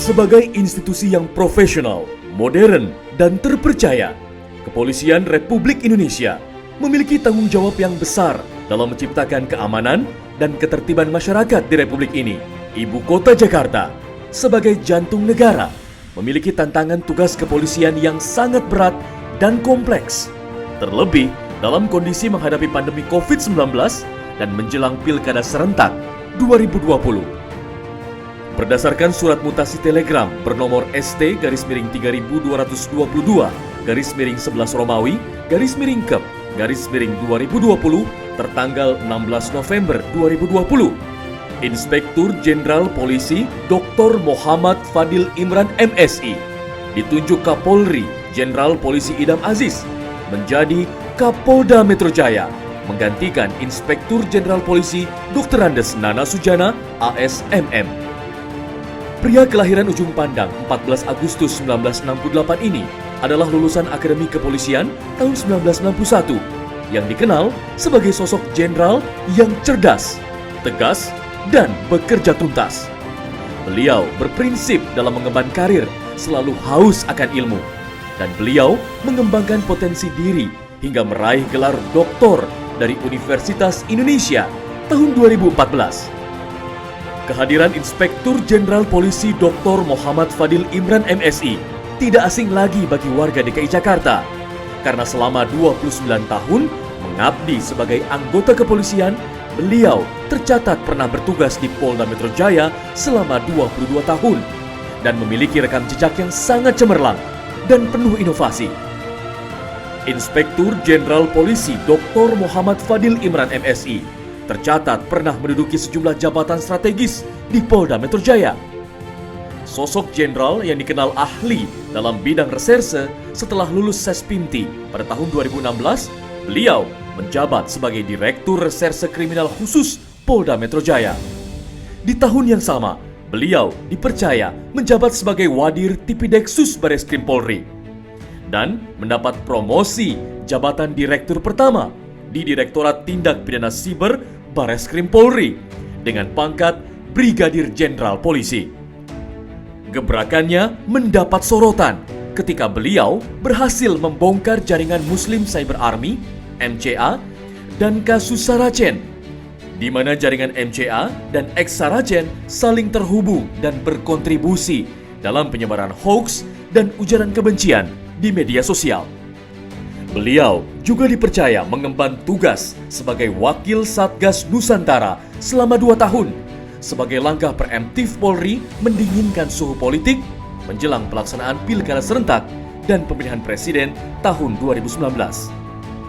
Sebagai institusi yang profesional, modern, dan terpercaya, Kepolisian Republik Indonesia memiliki tanggung jawab yang besar dalam menciptakan keamanan dan ketertiban masyarakat di Republik ini. Ibu kota Jakarta, sebagai jantung negara, memiliki tantangan tugas kepolisian yang sangat berat dan kompleks. Terlebih dalam kondisi menghadapi pandemi COVID-19 dan menjelang Pilkada serentak 2020. Berdasarkan surat mutasi telegram bernomor ST-3222-11 Romawi _Kep-2020 tertanggal 16 November 2020, Inspektur Jenderal Polisi Dr. Muhammad Fadil Imran MSI ditunjuk Kapolri Jenderal Polisi Idam Aziz menjadi Kapolda Metro Jaya, menggantikan Inspektur Jenderal Polisi Dr. Andes Nana Sujana ASMM. Pria kelahiran Ujung Pandang 14 Agustus 1968 ini adalah lulusan Akademi Kepolisian tahun 1991 yang dikenal sebagai sosok jenderal yang cerdas, tegas, dan bekerja tuntas. Beliau berprinsip dalam mengemban karir, selalu haus akan ilmu, dan beliau mengembangkan potensi diri hingga meraih gelar doktor dari Universitas Indonesia tahun 2014. Kehadiran Inspektur Jenderal Polisi Dr. Muhammad Fadil Imran MSI tidak asing lagi bagi warga DKI Jakarta, karena selama 29 tahun mengabdi sebagai anggota kepolisian, beliau tercatat pernah bertugas di Polda Metro Jaya selama 22 tahun dan memiliki rekam jejak yang sangat cemerlang dan penuh inovasi. Inspektur Jenderal Polisi Dr. Muhammad Fadil Imran MSI tercatat pernah menduduki sejumlah jabatan strategis di Polda Metro Jaya. Sosok jenderal yang dikenal ahli dalam bidang reserse setelah lulus Sespinti pada tahun 2016, beliau menjabat sebagai Direktur Reserse Kriminal Khusus Polda Metro Jaya. Di tahun yang sama, beliau dipercaya menjabat sebagai Wadir Tipideksus Bareskrim Polri dan mendapat promosi jabatan Direktur Pertama di Direktorat Tindak Pidana Siber Bareskrim Polri dengan pangkat Brigadir Jenderal Polisi. Gebrakannya mendapat sorotan ketika beliau berhasil membongkar jaringan Muslim Cyber Army (MCA) dan kasus Saracen, di mana jaringan MCA dan ex-Saracen saling terhubung dan berkontribusi dalam penyebaran hoaks dan ujaran kebencian di media sosial. Beliau juga dipercaya mengemban tugas sebagai Wakil Satgas Nusantara selama 2 tahun sebagai langkah preemptif Polri mendinginkan suhu politik menjelang pelaksanaan Pilkada serentak dan pemilihan presiden tahun 2019.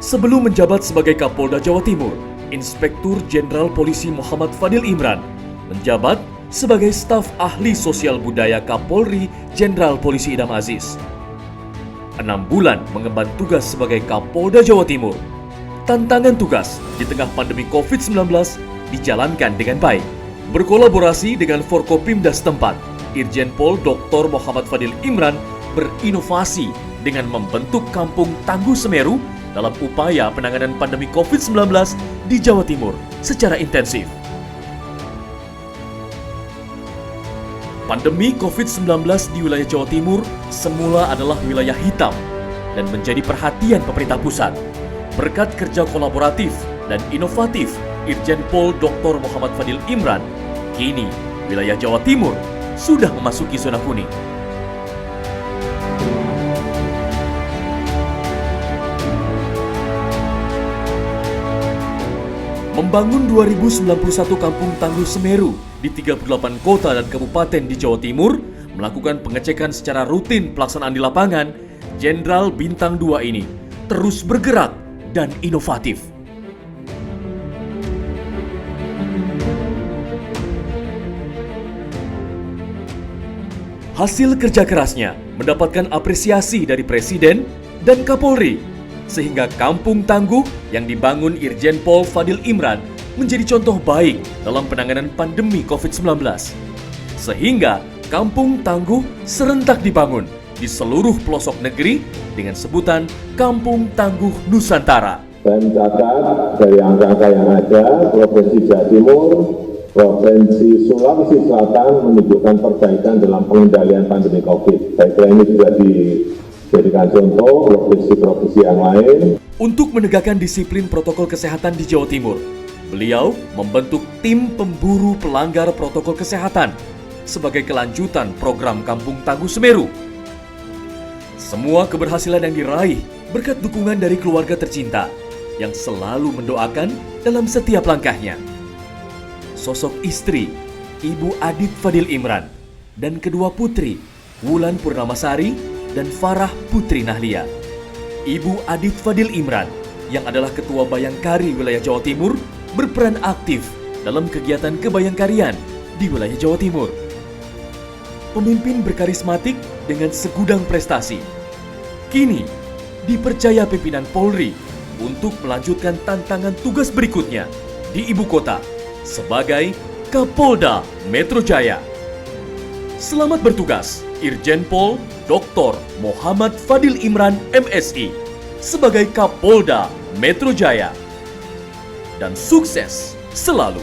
Sebelum menjabat sebagai Kapolda Jawa Timur, Inspektur Jenderal Polisi Muhammad Fadil Imran menjabat sebagai staf ahli sosial budaya Kapolri Jenderal Polisi Idam Aziz. 6 bulan mengemban tugas sebagai Kapolda Jawa Timur. Tantangan tugas di tengah pandemi COVID-19 dijalankan dengan baik. Berkolaborasi dengan Forkopimda setempat, Irjen Pol Dr. Muhammad Fadil Imran berinovasi dengan membentuk Kampung Tangguh Semeru dalam upaya penanganan pandemi COVID-19 di Jawa Timur secara intensif. Pandemi COVID-19 di wilayah Jawa Timur semula adalah wilayah hitam dan menjadi perhatian pemerintah pusat. Berkat kerja kolaboratif dan inovatif Irjen Pol Dr. Muhammad Fadil Imran, kini wilayah Jawa Timur sudah memasuki zona kuning. Membangun 2091 Kampung Tangguh Semeru di 38 kota dan kabupaten di Jawa Timur, melakukan pengecekan secara rutin pelaksanaan di lapangan, Jenderal Bintang 2 ini terus bergerak dan inovatif. Hasil kerja kerasnya mendapatkan apresiasi dari Presiden dan Kapolri, sehingga Kampung Tangguh yang dibangun Irjen Pol Fadil Imran menjadi contoh baik dalam penanganan pandemi COVID-19. Sehingga Kampung Tangguh serentak dibangun di seluruh pelosok negeri dengan sebutan Kampung Tangguh Nusantara. Dan catat dari angka-angka yang ada, Provinsi Jawa Timur Provinsi Sulawesi Selatan menunjukkan perbaikan dalam pengendalian pandemi COVID. Saya kira ini juga dijadikan contoh provinsi-provinsi yang lain. Untuk menegakkan disiplin protokol kesehatan di Jawa Timur, beliau membentuk tim pemburu pelanggar protokol kesehatan sebagai kelanjutan program Kampung Tangguh Semeru. Semua keberhasilan yang diraih berkat dukungan dari keluarga tercinta yang selalu mendoakan dalam setiap langkahnya. Sosok istri, Ibu Adit Fadil Imran, dan kedua putri, Wulan Purnamasari dan Farah Putri Nahlia. Ibu Adit Fadil Imran, yang adalah Ketua Bayangkari wilayah Jawa Timur, berperan aktif dalam kegiatan kebayangkarian di wilayah Jawa Timur. Pemimpin berkarismatik dengan segudang prestasi, kini dipercaya pimpinan Polri untuk melanjutkan tantangan tugas berikutnya di ibu kota sebagai Kapolda Metro Jaya. Selamat bertugas, Irjen Pol Dr. Muhammad Fadil Imran MSI sebagai Kapolda Metro Jaya. Dan sukses selalu.